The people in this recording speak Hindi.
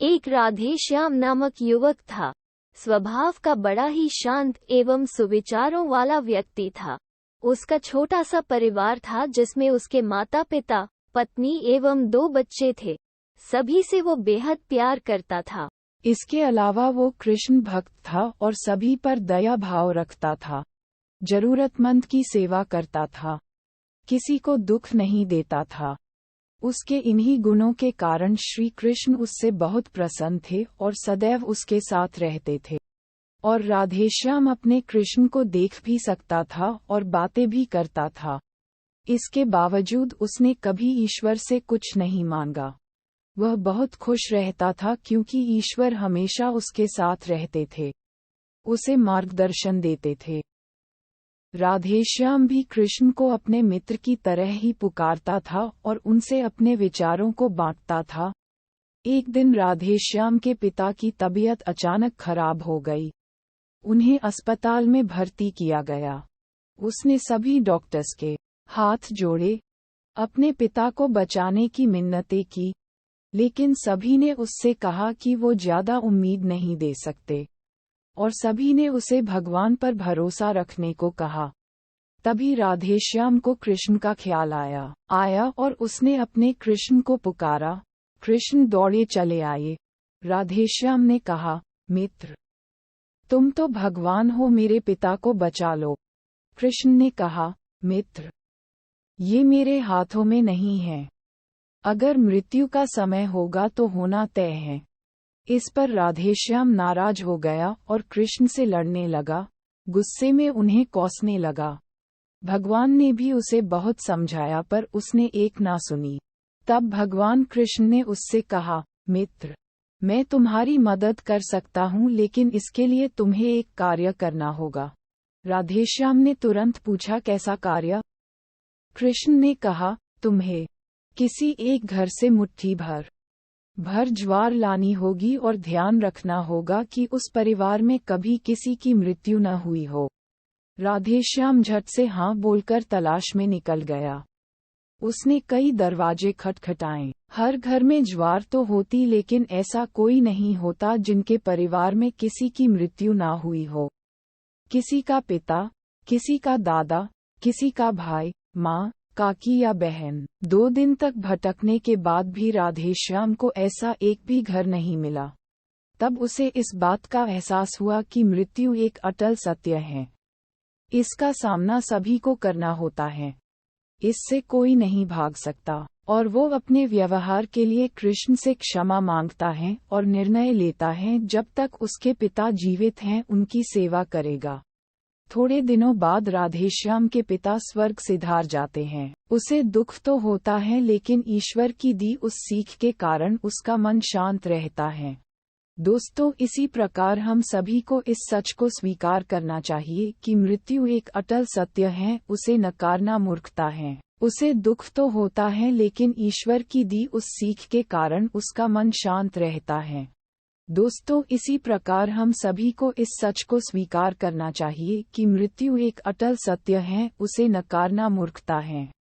एक राधे श्याम नामक युवक था। स्वभाव का बड़ा ही शांत एवं सुविचारों वाला व्यक्ति था। उसका छोटा सा परिवार था जिसमें उसके माता पिता, पत्नी एवं 2 बच्चे थे। सभी से वो बेहद प्यार करता था। इसके अलावा वो कृष्ण भक्त था और सभी पर दया भाव रखता था। जरूरतमंद की सेवा करता था, किसी को दुख नहीं देता था। उसके इन्हीं गुणों के कारण श्री कृष्ण उससे बहुत प्रसन्न थे और सदैव उसके साथ रहते थे। और राधेश्याम अपने कृष्ण को देख भी सकता था और बातें भी करता था। इसके बावजूद उसने कभी ईश्वर से कुछ नहीं मांगा। वह बहुत खुश रहता था क्योंकि ईश्वर हमेशा उसके साथ रहते थे, उसे मार्गदर्शन देते थे। राधेश्याम भी कृष्ण को अपने मित्र की तरह ही पुकारता था और उनसे अपने विचारों को बांटता था। एक दिन राधेश्याम के पिता की तबीयत अचानक खराब हो गई। उन्हें अस्पताल में भर्ती किया गया। उसने सभी डॉक्टर्स के हाथ जोड़े, अपने पिता को बचाने की मिन्नतें की, लेकिन सभी ने उससे कहा कि वो ज्यादा उम्मीद नहीं दे सकते और सभी ने उसे भगवान पर भरोसा रखने को कहा। तभी राधेश्याम को कृष्ण का ख्याल आया और उसने अपने कृष्ण को पुकारा। कृष्ण दौड़े चले आए। राधेश्याम ने कहा, मित्र, तुम तो भगवान हो, मेरे पिता को बचा लो। कृष्ण ने कहा, मित्र, ये मेरे हाथों में नहीं है। अगर मृत्यु का समय होगा तो होना तय है। इस पर राधेश्याम नाराज हो गया और कृष्ण से लड़ने लगा, गुस्से में उन्हें कोसने लगा। भगवान ने भी उसे बहुत समझाया पर उसने एक ना सुनी। तब भगवान कृष्ण ने उससे कहा, मित्र, मैं तुम्हारी मदद कर सकता हूँ, लेकिन इसके लिए तुम्हें एक कार्य करना होगा। राधेश्याम ने तुरंत पूछा, कैसा कार्य? कृष्ण ने कहा, तुम्हें किसी एक घर से मुट्ठी भर ज्वार लानी होगी और ध्यान रखना होगा कि उस परिवार में कभी किसी की मृत्यु न हुई हो। राधेश्याम झट से हाँ बोलकर तलाश में निकल गया। उसने कई दरवाजे खटखटाए। हर घर में ज्वार तो होती, लेकिन ऐसा कोई नहीं होता जिनके परिवार में किसी की मृत्यु ना हुई हो। किसी का पिता, किसी का दादा, किसी का भाई, माँ, काकी या बहन। 2 दिन तक भटकने के बाद भी राधेश्याम को ऐसा एक भी घर नहीं मिला। तब उसे इस बात का एहसास हुआ कि मृत्यु एक अटल सत्य है। इसका सामना सभी को करना होता है, इससे कोई नहीं भाग सकता। और वो अपने व्यवहार के लिए कृष्ण से क्षमा मांगता है और निर्णय लेता है जब तक उसके पिता जीवित हैं उनकी सेवा करेगा। थोड़े दिनों बाद राधेश्याम के पिता स्वर्ग सिधार जाते हैं। उसे दुख तो होता है, लेकिन ईश्वर की दी उस सीख के कारण उसका मन शांत रहता है। दोस्तों, इसी प्रकार हम सभी को इस सच को स्वीकार करना चाहिए कि मृत्यु एक अटल सत्य है, उसे नकारना मूर्खता है। उसे दुख तो होता है, लेकिन ईश्वर की दी उस सीख के कारण उसका मन शांत रहता है। दोस्तों, इसी प्रकार हम सभी को इस सच को स्वीकार करना चाहिए कि मृत्यु एक अटल सत्य है, उसे नकारना मूर्खता है।